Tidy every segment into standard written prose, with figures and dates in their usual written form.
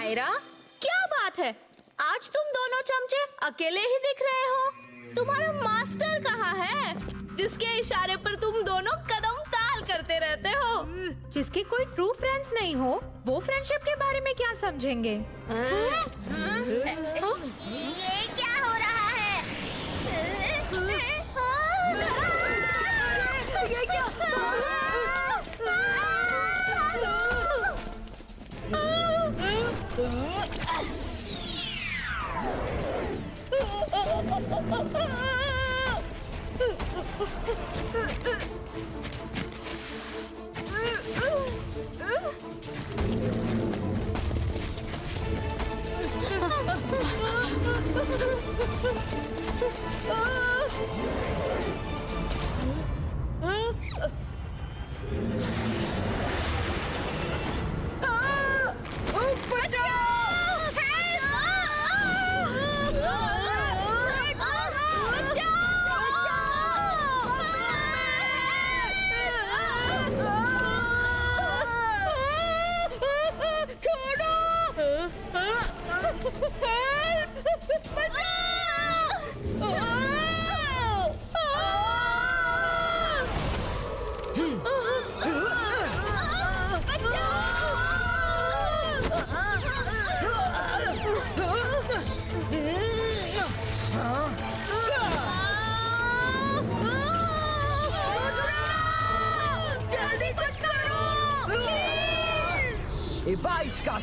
मायरा, क्या बात है? आज तुम दोनों चमचे अकेले ही दिख रहे हो। तुम्हारा मास्टर कहाँ है, जिसके इशारे पर तुम दोनों कदम ताल करते रहते हो? जिसके कोई ट्रू फ्रेंड्स नहीं हो, वो फ्रेंडशिप के बारे में क्या समझेंगे? ये क्या हो रहा है? ये क्या?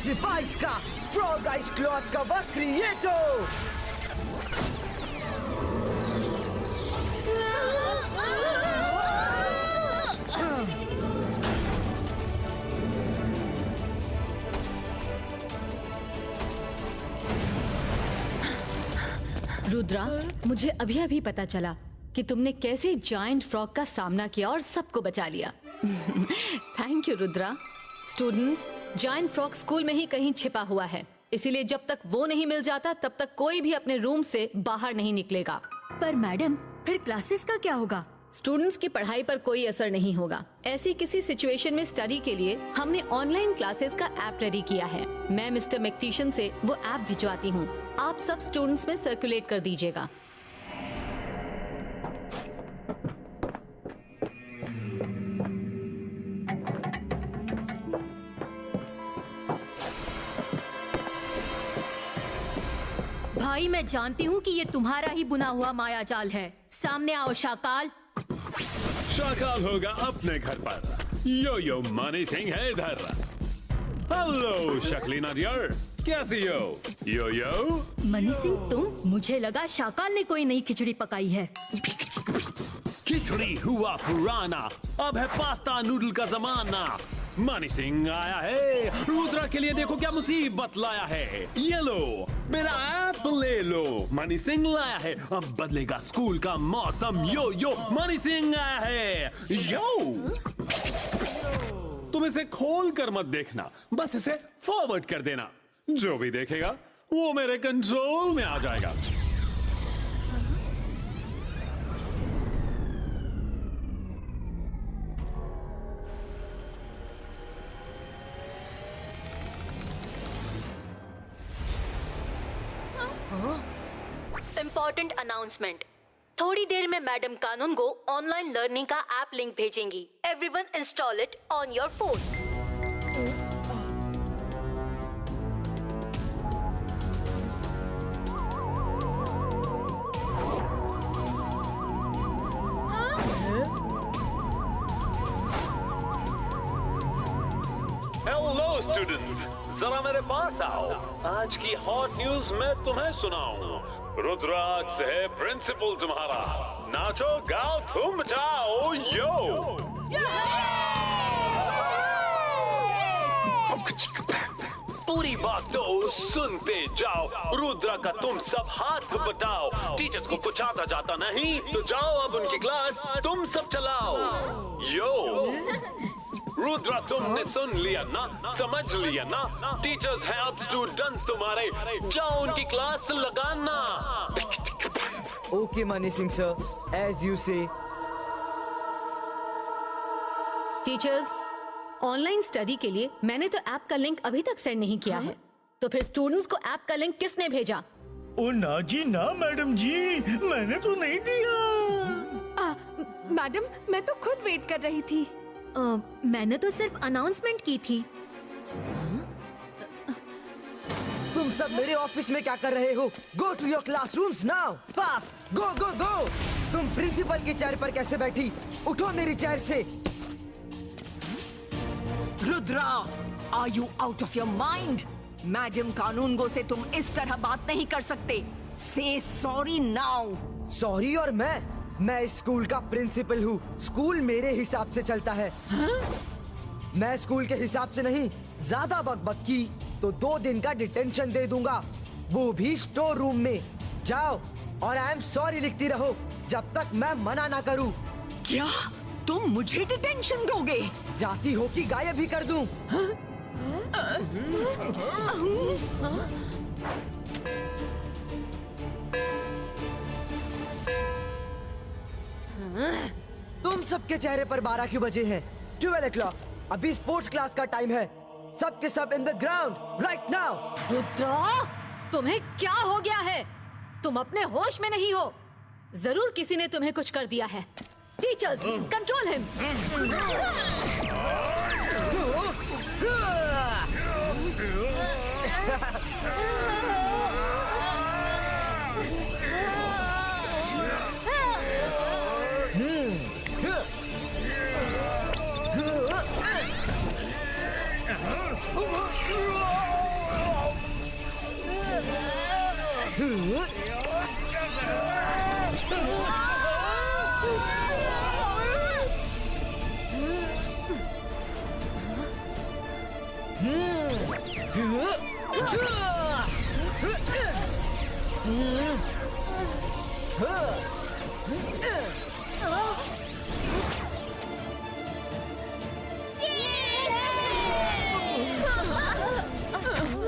Se baisca, Froga Sklotka Vakrieto! Rudra, मुझे अभी अभी पता चला कि तुमने कैसे जायंट फ्रॉग का सामना किया और सबको बचा लिया। Thank you Rudra. Students, giant frog school में ही कहीं छिपा हुआ है, इसीलिए जब तक वो नहीं मिल जाता तब तक कोई भी अपने रूम से बाहर नहीं निकलेगा। पर मैडम, फिर क्लासेस का क्या होगा? स्टूडेंट्स की पढ़ाई पर कोई असर नहीं होगा। ऐसी किसी सिचुएशन में स्टडी के लिए हमने ऑनलाइन क्लासेस का ऐप रेडी किया है। मैं मिस्टर मैक्टिशन से वो ऐप भिजवाती हूँ, आप सब स्टूडेंट्स में सर्कुलेट कर दीजिएगा। भाई, मैं जानती हूँ कि ये तुम्हारा ही बुना हुआ माया जाल है। सामने आओ शाकाल। शाकाल होगा अपने घर पर। यो यो मनी सिंह है इधर। हेलो शक्लीना डियर, कैसी हो? यो यो मनी सिंह तुम? मुझे लगा शाकाल ने कोई नई खिचड़ी पकाई है। खिचड़ी हुआ पुराना, अब है पास्ता नूडल का जमाना। मनी सिंह आया है, रुद्रा के लिए देखो क्या मुसीबत लाया है। ये लो, मेरा ऐप ले लो। मनी सिंह लाया है, अब बदलेगा स्कूल का मौसम। यो यो मनी सिंह आया है। यो, तुम इसे खोल कर मत देखना, बस इसे फॉरवर्ड कर देना। जो भी देखेगा वो मेरे कंट्रोल में आ जाएगा। इम्पोर्टेंट अनाउंसमेंट, थोड़ी देर में madam Kanungo online learning का ऐप लिंक भेजेंगी। Everyone install it on your phone. Hello students, जरा मेरे पास आओ। आज की हॉट न्यूज मैं तुम्हें सुनाऊं। रुद्राज से है प्रिंसिपल तुम्हारा। नाचो गाओ धूम जाओ यो। पूरी बात तो सुनते जाओ। रुद्रा का तुम सब हाथ बटाओ। टीचर्स को कुछ आता जाता नहीं तो जाओ अब उनकी क्लास तुम सब चलाओ। यो रुद्रा, तुमने सुन लिया ना, समझ लिया ना? टीचर्स हैं अब स्टूडेंट्स तुम्हारे, जाओ उनकी क्लास लगाना। Okay, Mani Singh sir, as you say. Teachers, online study के लिए मैंने तो ऐप का लिंक अभी तक सेंड नहीं किया है। तो फिर स्टूडेंट्स को ऐप का लिंक किसने भेजा? ओ ना जी ना मैडम जी, मैंने तो नहीं दिया। मैडम, मैं तो खुद वेट कर रही थी। मैंने तो सिर्फ अनाउंसमेंट की थी। तुम सब मेरे ऑफिस में क्या कर रहे हो? Go to your classrooms now, fast, go go go. तुम प्रिंसिपल की चेयर पर कैसे बैठी? उठो मेरी चेयर से। Rudra, are you out of your mind? Madam Kanungo से तुम इस तरह बात नहीं कर सकते। से सॉरी नाउ। सॉरी? और मैं इस स्कूल का प्रिंसिपल हूँ। स्कूल मेरे हिसाब से चलता है। मैं स्कूल के हिसाब से नहीं। ज्यादा बकबक की तो 2 दिन का डिटेंशन दे दूंगा, वो भी स्टोर रूम में। जाओ और आई एम सॉरी लिखती रहो जब तक मैं मना ना करूँ। क्या तुम मुझे डिटेंशन दोगे? जाती हो कि गायब ही कर दूं? तुम सबके चेहरे पर 12 क्यों बजे हैं? 12 o'clock। अभी स्पोर्ट्स क्लास का टाइम है। सबके सब in the ground right now. Rudra, तुम्हें क्या हो गया है? तुम अपने होश में नहीं हो। जरूर किसी ने तुम्हें कुछ कर दिया है। Teachers, control him.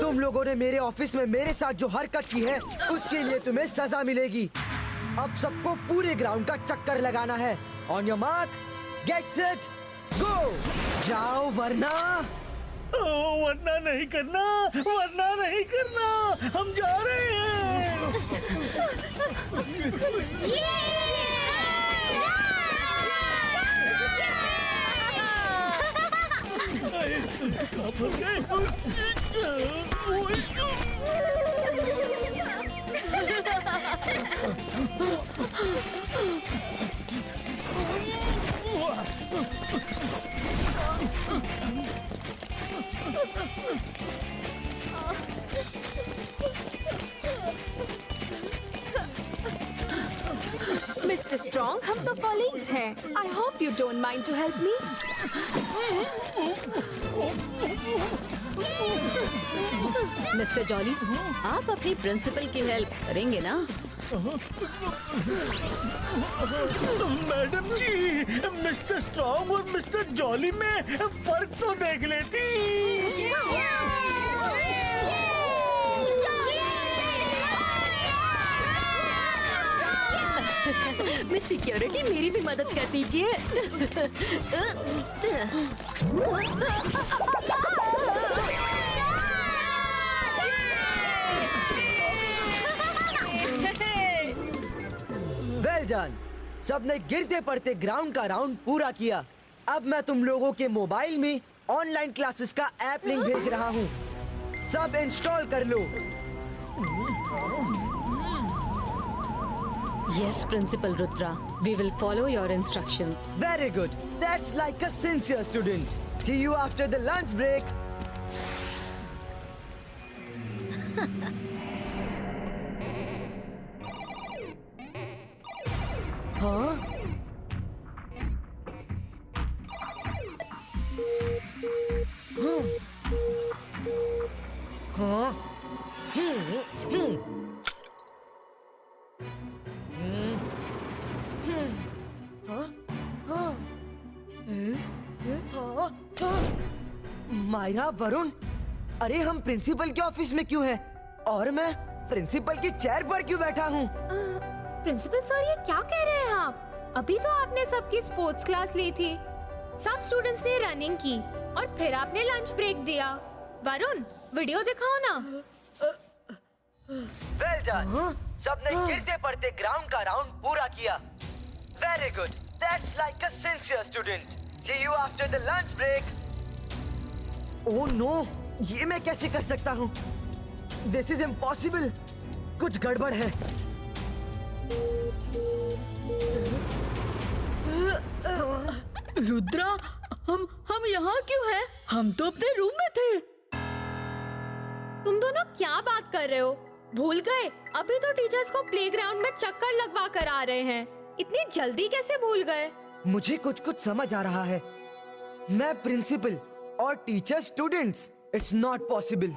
तुम लोगों ने मेरे ऑफिस में मेरे साथ जो हरकत की है उसके लिए तुम्हें सजा मिलेगी। अब सबको पूरे ग्राउंड का चक्कर लगाना है। On your mark, get set, go. जाओ वरना वरना नहीं करना, वरना नहीं करना। हम जा रहे हैं। मिस्टर स्ट्रॉन्ग, हम तो कॉलीग्स हैं। I hope you don't mind to help me. Mister Jolly, आप अपनी प्रिंसिपल की हेल्प करेंगे ना? मैडम जी, मिस्टर स्ट्रॉन्ग और मिस्टर जॉली में फर्क तो देख लेती। मिस सिक्योरिटी, मेरी भी मदद कर दीजिए। Well done. सबने गिरते पड़ते ग्राउंड का राउंड पूरा किया। अब मैं तुम लोगों के मोबाइल में ऑनलाइन क्लासेस का ऐप लिंक भेज रहा हूँ। सब इंस्टॉल कर लो। Yes, Principal Rudra. We will follow your instructions. Very good. That's like a sincere student. See you after the lunch break. हाँ? हाँ? मायरा, वरुण, अरे हम प्रिंसिपल के ऑफिस में क्यों हैं? और मैं प्रिंसिपल की चेयर पर क्यों बैठा हूँ? प्रिंसिपल सर, ये क्या कह रहे हैं आप? अभी तो आपने सबकी स्पोर्ट्स क्लास ली थी, सब स्टूडेंट्स ने रनिंग की और फिर आपने लंच ब्रेक दिया। वरुण, वीडियो दिखाओ ना। Well done. सबने गिरते पड़ते ग्राउंड का राउंड पूरा किया। Very good, that's like a sincere student. See you after the lunch break. Oh no, ये मैं कैसे कर सकता हूँ? This is impossible. कुछ गड़बड़ है। रुद्रा, हम यहाँ क्यों हैं? हम तो अपने रूम में थे। तुम दोनों क्या बात कर रहे हो? भूल गए? अभी तो टीचर्स को प्लेग्राउंड में चक्कर लगवा कर आ रहे हैं। इतनी जल्दी कैसे भूल गए? मुझे कुछ समझ आ रहा है। मैं प्रिंसिपल और teacher students, it's not possible.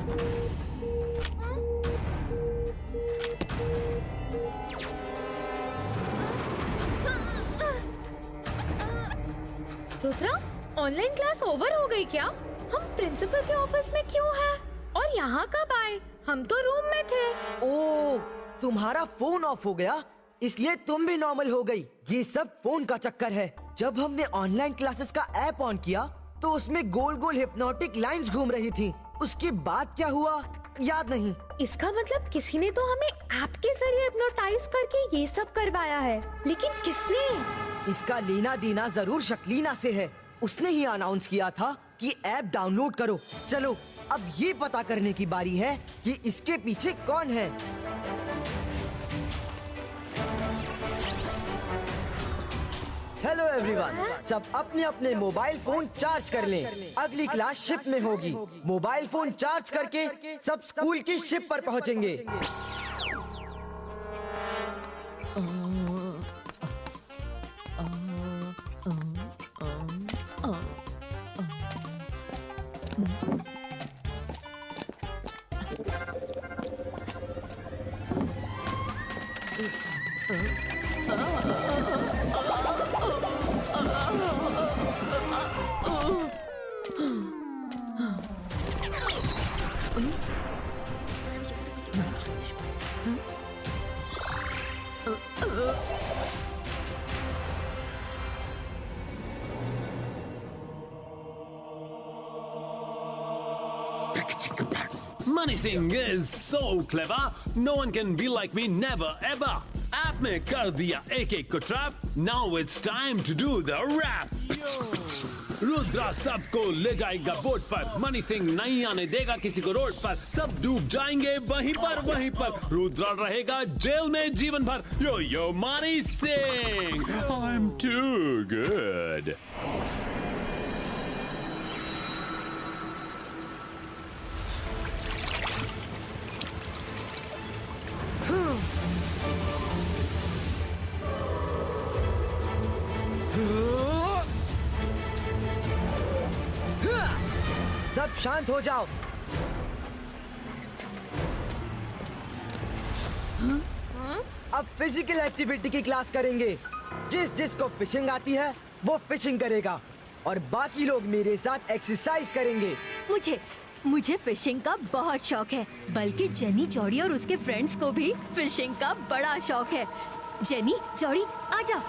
Rudra, online class over हो गई क्या? हम प्रिंसिपल के ऑफिस में क्यों हैं? और यहाँ कब आए? हम तो रूम में थे। ओह, तुम्हारा फोन ऑफ हो गया, इसलिए तुम भी नॉर्मल हो गई। ये सब फोन का चक्कर है। जब हमने ऑनलाइन क्लासेस का ऐप ऑन किया तो उसमें गोल गोल हिप्नोटिक लाइंस घूम रही थी। उसके बाद क्या हुआ याद नहीं। इसका मतलब किसी ने तो हमें ऐप के जरिए हिप्नोटाइज करके ये सब करवाया है। लेकिन किसने? इसका लेना देना जरूर शक्लीना से है। उसने ही अनाउंस किया था कि ऐप डाउनलोड करो। चलो अब ये पता करने की बारी है कि इसके पीछे कौन है। हेलो एवरीवन, सब अपने अपने मोबाइल फोन चार्ज कर लें। अगली क्लास शिप में होगी। मोबाइल फोन चार्ज करके सब स्कूल की शिप पर पहुंचेंगे। Money Singh is so clever. No one can be like me, never ever. App में कर दिया एक एक को trap. Now it's time to do the rap. Rudra सबको ले जाएगा बोट पर. मनी सिंह नहीं आने देगा किसी को रोड पर. सब डूब जाएंगे वहीं पर. रुद्रा रहेगा जेल में जीवन भर. Yo yo Money Singh, I'm too good. सब शांत हो जाओ. अब फिजिकल एक्टिविटी की क्लास करेंगे. जिसको फिशिंग आती है वो फिशिंग करेगा और बाकी लोग मेरे साथ एक्सरसाइज करेंगे. मुझे फिशिंग का बहुत शौक है. बल्कि जेनी, जॉडी और उसके फ्रेंड्स को भी फिशिंग का बड़ा शौक है. जेनी, जॉडी, आजा.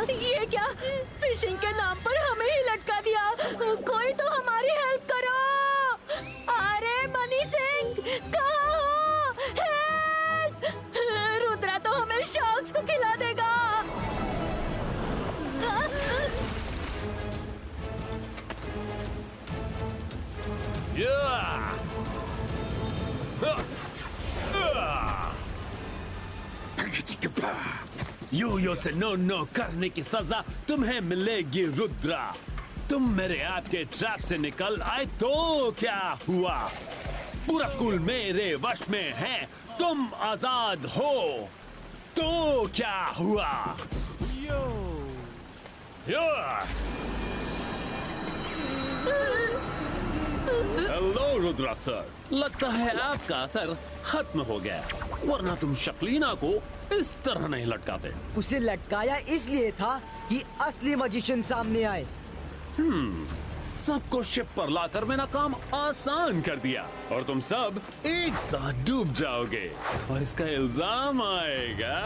ये क्या? फिशिंग के नाम पर हमें ही लटका दिया. कोई तो हमारी हेल्प करो. अरे मनी सिंह, कहाँ हो? हेल्प! रुद्रा तो हमें शार्क्स को खिला देगा. यो से नो करने की सजा तुम्हें मिलेगी रुद्रा। तुम मेरे ऐप के ट्रैप से निकल आए तो क्या हुआ? पूरा स्कूल मेरे वश में है, तुम आजाद हो तो क्या हुआ? हेलो रुद्रा सर, लगता है आपका असर खत्म हो गया, वरना तुम शक्लीना को इस तरह नहीं लटकाते। उसे लटकाया इसलिए था कि असली मजिशियन सामने आए। सबको शिप पर लाकर मेरा काम आसान कर दिया और तुम सब एक साथ डूब जाओगे और इसका इल्जाम आएगा।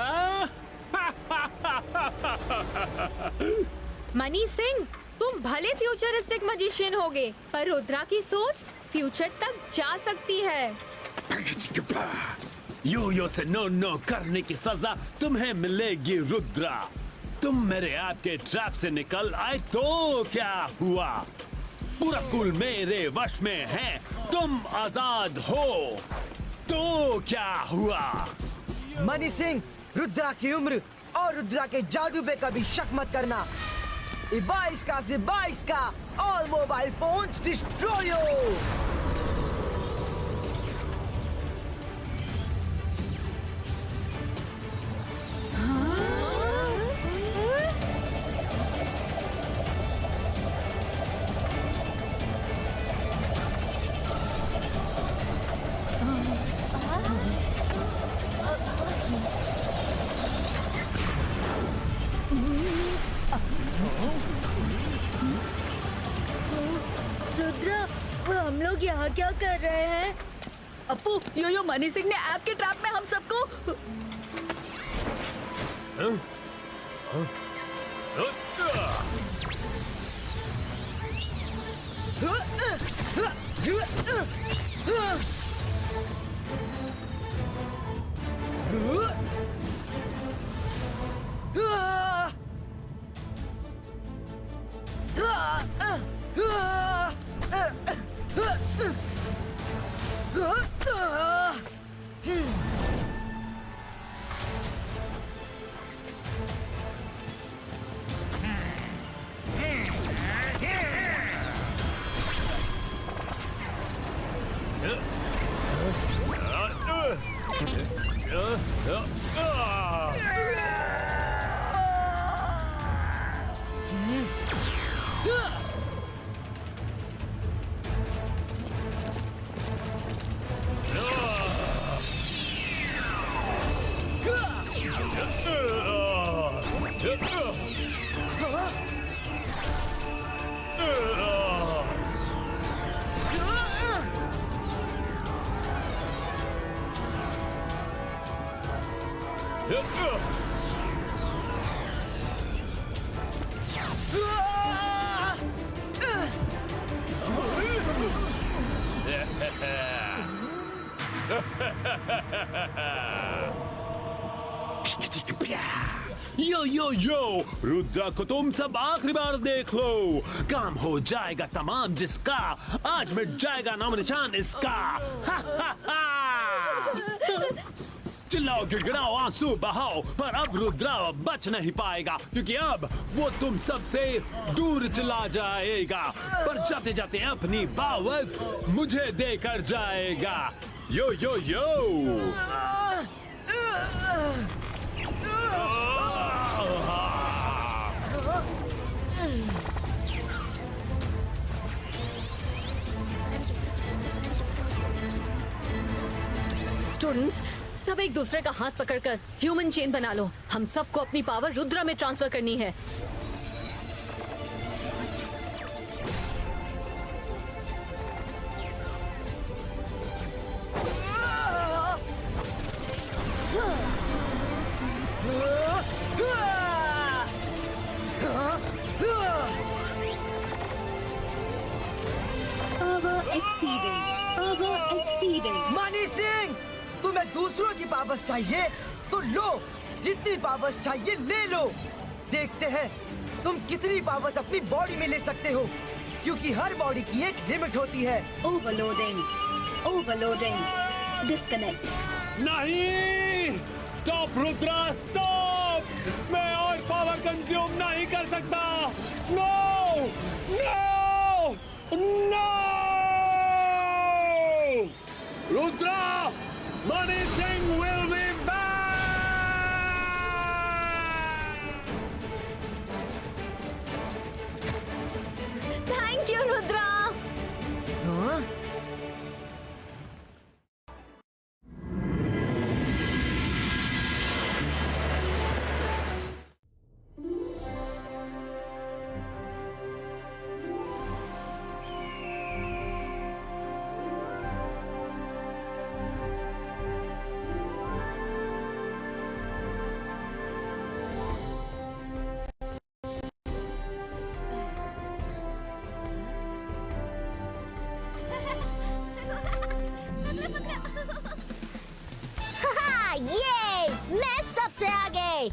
मनी सिंह, तुम भले फ्यूचरिस्टिक मजिशियन होगे, पर रुद्रा की सोच फ्यूचर तक जा सकती है। यो से नो करने की सजा तुम्हें मिलेगी रुद्रा। तुम मेरे ऐप के ट्रैप से निकल आए तो क्या हुआ? पूरा स्कूल मेरे वश में है, तुम आजाद हो तो क्या हुआ? मनी सिंह, रुद्रा की उम्र और रुद्रा के जादू पे कभी शक मत करना। 22 का से 22 का और मोबाइल फोन्स डिस्ट्रॉय हो। रुद्रा, हम लोग यहाँ क्या कर रहे हैं? अपू, यो मनी सिंह ने ऐप के ट्रैप में हम सबको। यो रुद्रा को तुम सब आखिरी बार देख लो, काम हो जाएगा तमाम जिसका, आज मिट जाएगा नाम निशान इसका। चिल्लाओ, गिड़गिड़ाओ, आंसू बहाओ, पर अब रुद्रा बच नहीं पाएगा, क्योंकि अब वो तुम सब से दूर चला जाएगा, पर जाते जाते अपनी पावर्स मुझे देकर जाएगा। यो यो यो स्टूडेंट्स, सब एक दूसरे का हाथ पकड़कर ह्यूमन चेन बना लो। हम सबको अपनी पावर रुद्रा में ट्रांसफर करनी है। मनी सिंह, तुम्हें दूसरों की पावर्स चाहिए तो लो, जितनी पावर्स चाहिए ले लो। देखते हैं तुम कितनी पावर्स अपनी बॉडी में ले सकते हो, क्योंकि हर बॉडी की एक लिमिट होती है। Overloading, overloading, disconnect. नहीं, स्टॉप रुद्रा, स्टॉप। मैं और पावर कंज्यूम नहीं कर सकता। No no no. Rudra, Mani Singh will be back। Thank you Rudra. हाँ? हाँ, ये मैं सबसे आगे।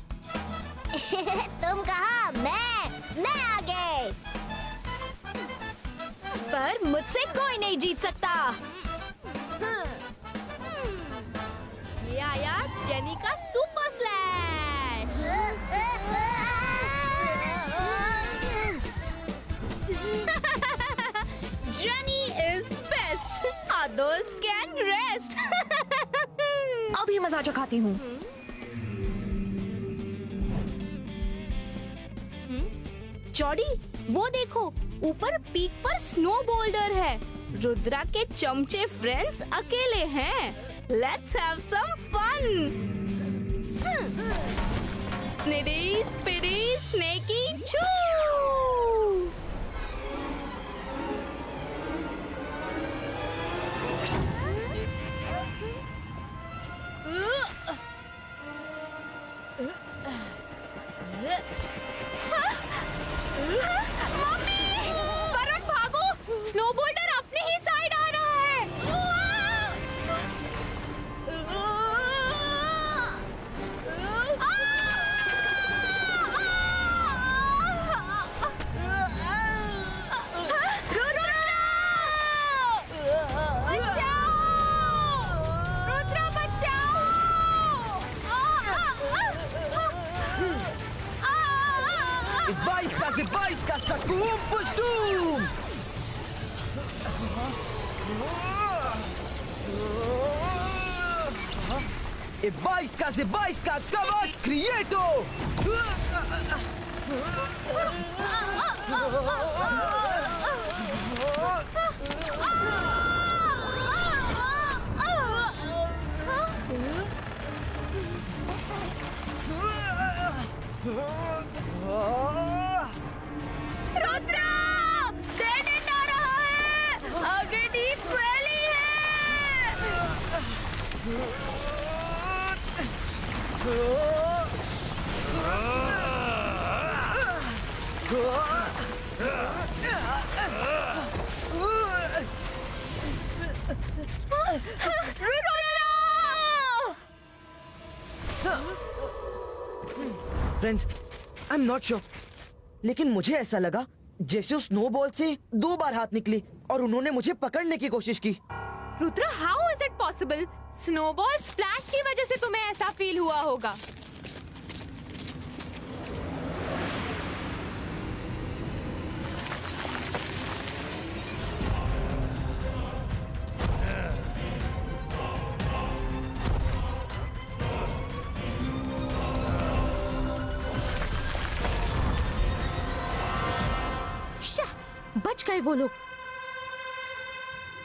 तुम कहा, मैं आगे। पर मुझसे कोई नहीं जीत सकता। ये आया जेनी का super slash. Jenny is best, others can rest. अभी मजा चखाती हूँ। जॉडी, वो देखो, ऊपर पीक पर स्नो बोल्डर है। रुद्रा के चमचे फ्रेंड्स अकेले हैं। Let's have some fun. Snidey spidey sneaky choo. Mummy, Varun भागो, स्नो बोल्डर अपने ही साइड आ रहा है। रुद्रा, बचाओ! Ibaiska Sakum Pushtum! Ibaiska Kavach Creato! Rudra, देने ना रहा है, आगे डीप वैली है। Friends, I am not sure, लेकिन मुझे ऐसा लगा जैसे उस स्नोबॉल से 2 बार हाथ निकली और उन्होंने मुझे पकड़ने की कोशिश की। Rudra, how is it possible? Snowball splash की वजह से तुम्हें ऐसा फील हुआ होगा। बच गए वो लोग।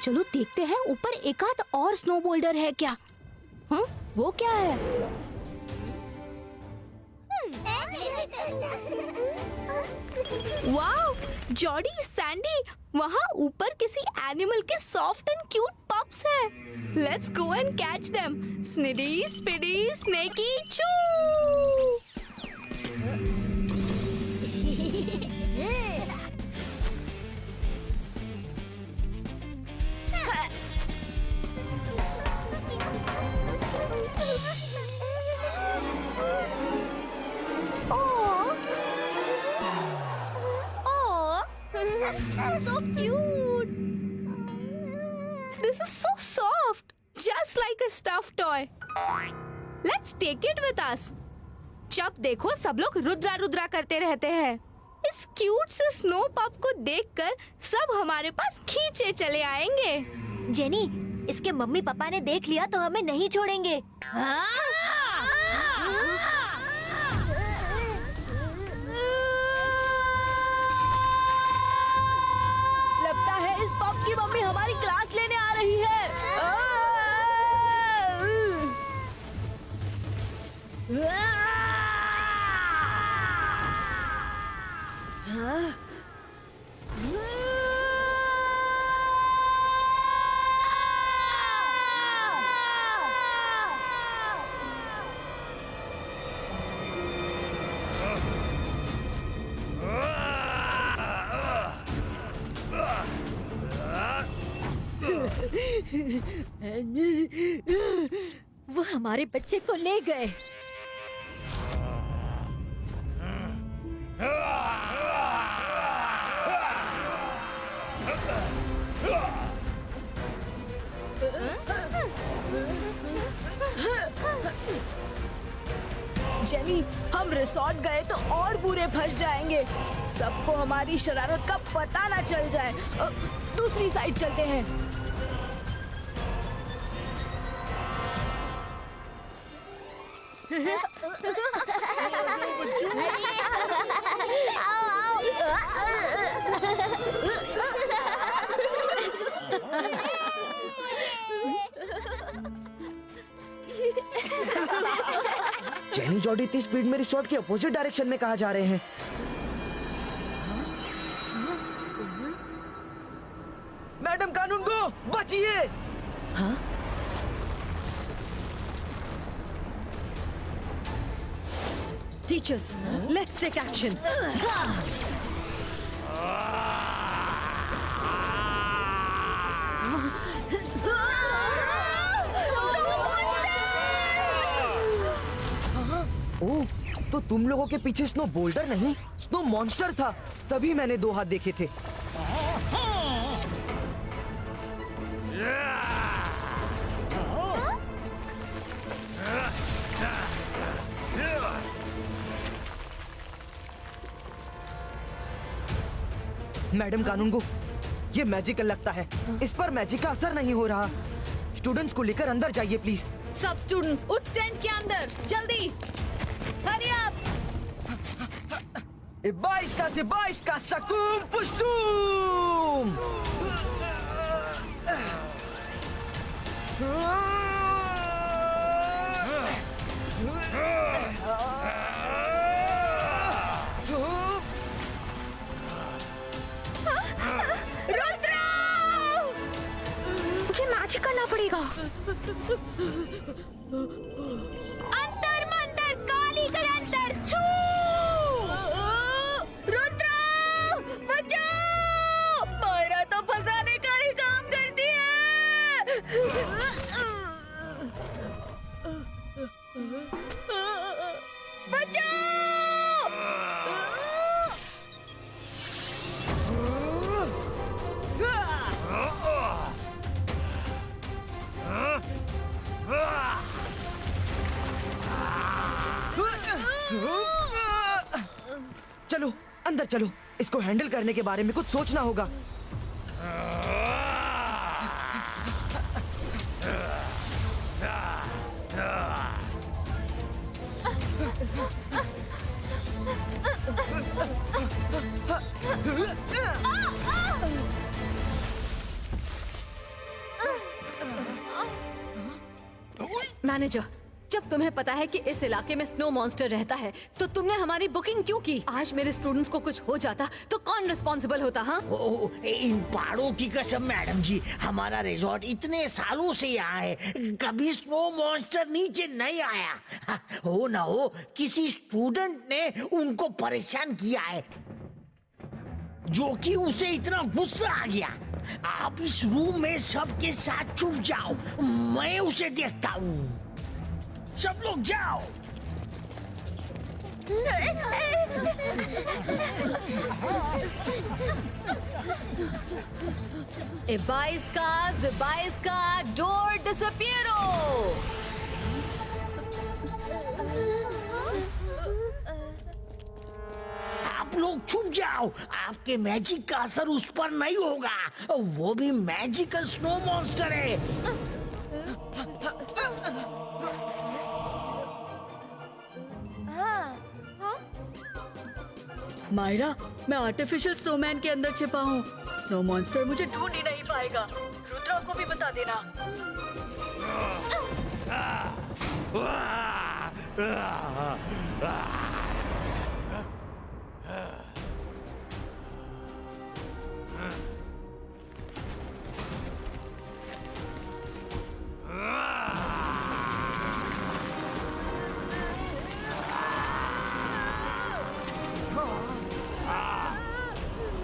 चलो देखते हैं ऊपर एक आध और स्नो बोल्डर है क्या। हाँ, वो क्या है? वाओ, जॉडी, सैंडी, वहाँ ऊपर किसी एनिमल के सॉफ्ट एंड क्यूट पप्स हैं। Let's go and catch them. Snidey spidey sneaky choo. So cute. This is so soft, just like a stuffed toy. Let's take it with us. जब देखो सब लोग रुद्रा रुद्रा करते रहते हैं। इस क्यूट से स्नो पप को देखकर सब हमारे पास खींचे चले आएंगे। जेनी, इसके मम्मी पापा ने देख लिया तो हमें नहीं छोड़ेंगे। लगता है इस पप की मम्मी हमारी क्लास लेने आ रही है। वो हमारे बच्चे को ले गए। जेनी, हम रिसोर्ट गए तो और बुरे फंस जाएंगे। सबको हमारी शरारत का पता ना चल जाए। दूसरी साइड चलते हैं। जेनी जॉडी इतनी स्पीड में रिसोर्ट के अपोजिट डायरेक्शन में कहाँ जा रहे हैं? मैडम कानून को बचिए! हाँ? Teachers, let's take action. ओह, तो तुम लोगों के पीछे स्नो बोल्डर नहीं, स्नो मॉन्स्टर था। तभी मैंने 2 हाथ देखे थे। मैडम कानूनगो, ये मैजिकल लगता है। इस पर मैजिक का असर नहीं हो रहा। स्टूडेंट्स को लेकर अंदर जाइए प्लीज। सब स्टूडेंट्स उस टेंट के अंदर, जल्दी! Hurry up! बाईस का सकूम पुष्टूम! मुझे मैजिक करना पड़ेगा। अंतर मंतर काली कलंतर छू! रुद्रा बचाओ! मायरा तो फंसाने का ही काम करती है। बचाओ! चलो अंदर चलो, इसको हैंडल करने के बारे में कुछ सोचना होगा। मैनेजर, जब तुम्हें पता है कि इस इलाके में स्नो मॉन्स्टर रहता है, तो तुमने हमारी बुकिंग क्यों की? आज मेरे स्टूडेंट्स को कुछ हो जाता तो कौन रिस्पॉन्सिबल होता? हाँ, इन पहाड़ों की कसम मैडम जी, हमारा रिजॉर्ट इतने सालों से यहाँ है, कभी स्नो मॉन्स्टर नीचे नहीं आया। हो ना हो किसी स्टूडेंट ने उनको परेशान किया है, जो कि उसे इतना गुस्सा आ गया। आप इस रूम में सबके साथ छुप जाओ, मैं उसे देखता हूँ। सब लोग जाओ। बाईस का डोर डिसअपियरो। छुप जाओ, आपके मैजिक का असर उस पर नहीं होगा। वो भी मैजिकल स्नो मॉन्स्टर है। मायरा, मैं आर्टिफिशियल स्नोमैन के अंदर छिपा हूँ। स्नो मॉन्स्टर मुझे ढूंढ ही नहीं पाएगा। रुद्रा को भी बता देना।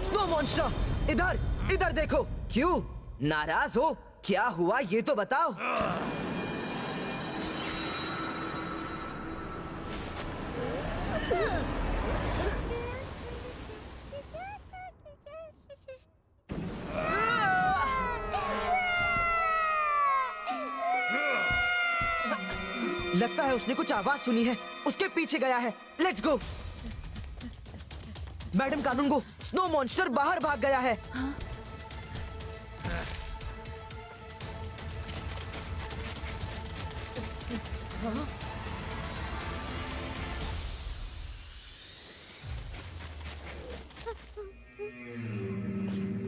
स्नो मॉन्स्टर, इधर इधर देखो। क्यों नाराज हो? क्या हुआ ये तो बताओ। लगता है उसने कुछ आवाज सुनी है, उसके पीछे गया है। Let's go. Madam Kanungo, snow monster बाहर भाग गया है।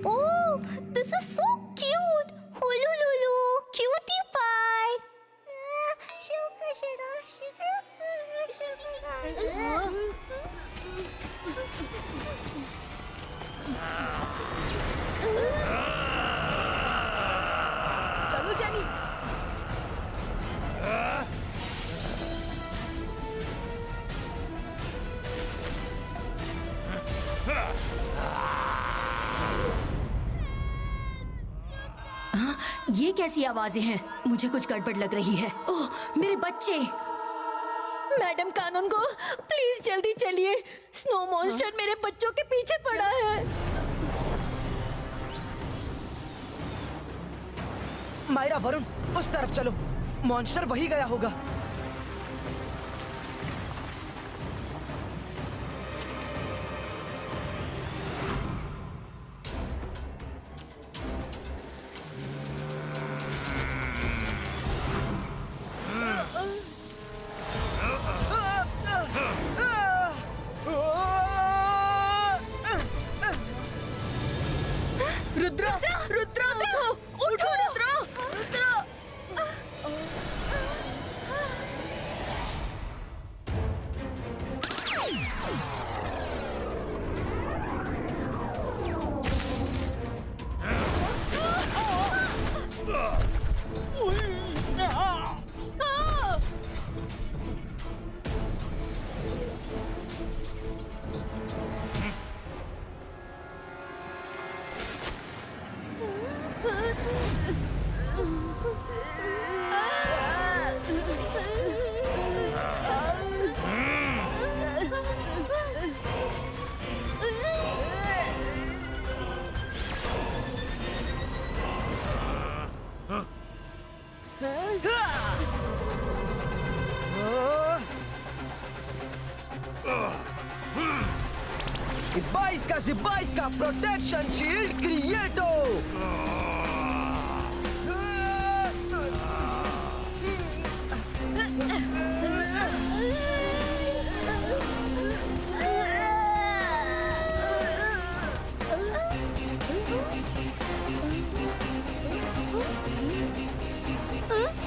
Oh, this is so cute. Hulululu, cutie pie. चलो जेनी। ये कैसी आवाजें हैं? मुझे कुछ गड़बड़ लग रही है। ओह, मेरे बच्चे। मैडम कानून को प्लीज जल्दी चलिए। स्नो मॉन्स्टर मेरे बच्चों के पीछे पड़ा है। मायरा, वरुण, उस तरफ चलो। मॉन्स्टर वही गया होगा। रुद्रा, रुद्रा, उठो, उठो रुद्रा, रुद्रा। Zibais का प्रोटेक्शन शील्ड क्रिएटो।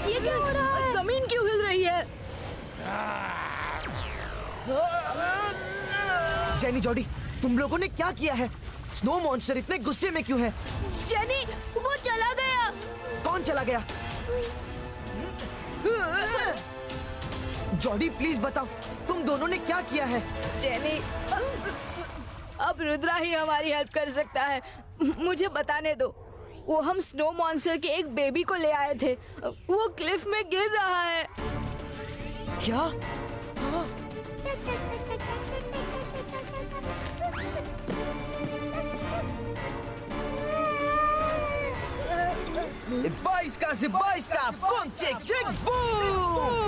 ये क्या हो रहा है? जमीन क्यों हिल रही है? जेनी, जॉडी, तुम लोगों ने क्या किया है? स्नो मॉन्स्टर इतने गुस्से में क्यों है? जेनी, वो चला गया। कौन चला गया? जॉडी, प्लीज बताओ, तुम दोनों ने क्या किया है? जेनी, अब रुद्रा ही हमारी हेल्प कर सकता है। मुझे बताने दो। वो हम स्नो मॉन्स्टर के एक बेबी को ले आए थे। वो क्लिफ में गिर रहा है। क्या? Zibais का बम चिक चिक बूम।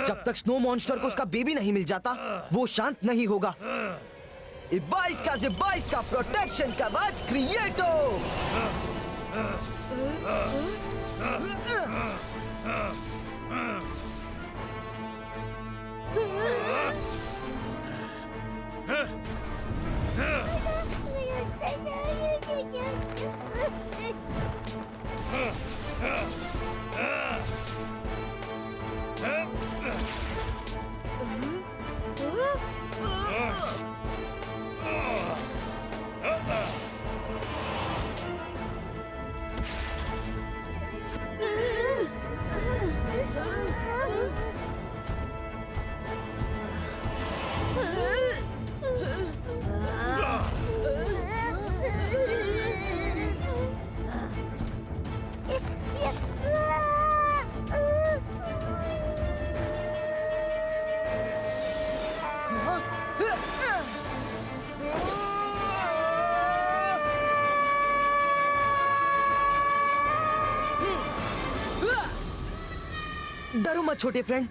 जब तक स्नो मॉन्स्टर को उसका बेबी नहीं मिल जाता वो शांत नहीं होगा। इबाइस का प्रोटेक्शन कवच क्रिएटो। डरो मत छोटे फ्रेंड,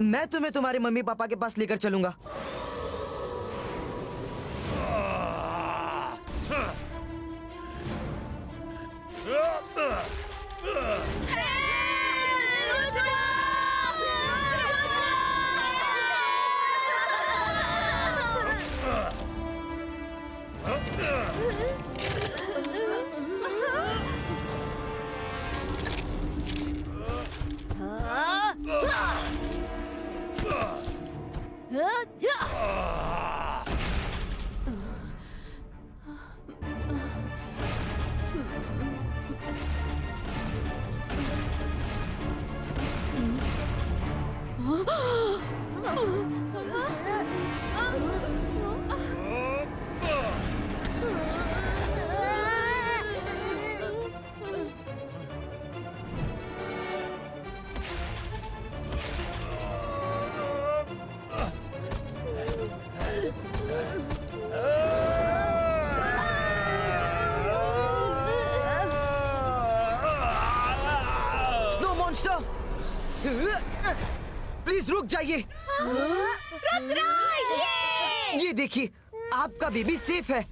मैं तुम्हें तुम्हारे मम्मी पापा के पास लेकर चलूंगा। प्लीज रुक जाइए। ये देखिए, आपका बेबी सेफ है।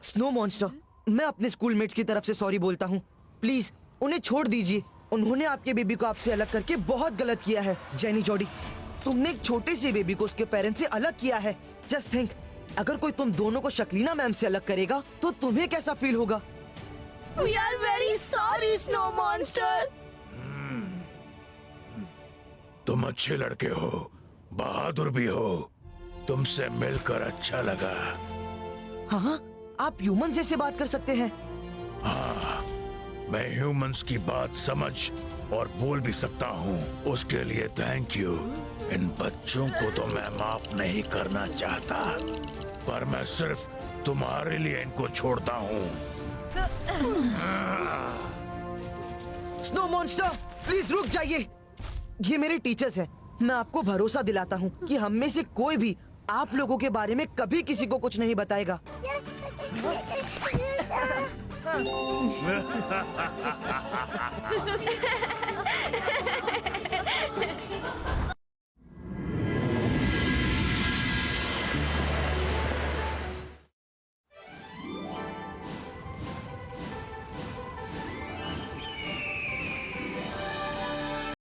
स्नो मॉन्स्टर, मैं अपने स्कूलमेट्स की तरफ से सॉरी बोलता हूँ। प्लीज उन्हें छोड़ दीजिए। उन्होंने आपके बेबी को आपसे अलग करके बहुत गलत किया है। जेनी जॉडी, तुमने एक छोटे से बेबी को उसके पेरेंट्स से अलग किया है। जस्ट थिंक, अगर कोई तुम दोनों को शक्लीना मैम से अलग करेगा तो तुम्हें कैसा फील होगा? We are very sorry, Snow Monster. तुम अच्छे लड़के हो, बहादुर भी हो। तुमसे मिलकर अच्छा लगा। हाँ, आप ह्यूमन जैसे बात कर सकते हैं। हाँ, मैं ह्यूमंस की बात समझ और बोल भी सकता हूँ। उसके लिए थैंक यू। इन बच्चों को तो मैं माफ नहीं करना चाहता, पर मैं सिर्फ तुम्हारे लिए इनको छोड़ता हूँ। स्नो मॉन्स्टर, प्लीज रुक जाइए। ये मेरे टीचर्स हैं। मैं आपको भरोसा दिलाता हूँ कि हम में से कोई भी आप लोगों के बारे में कभी किसी को कुछ नहीं बताएगा।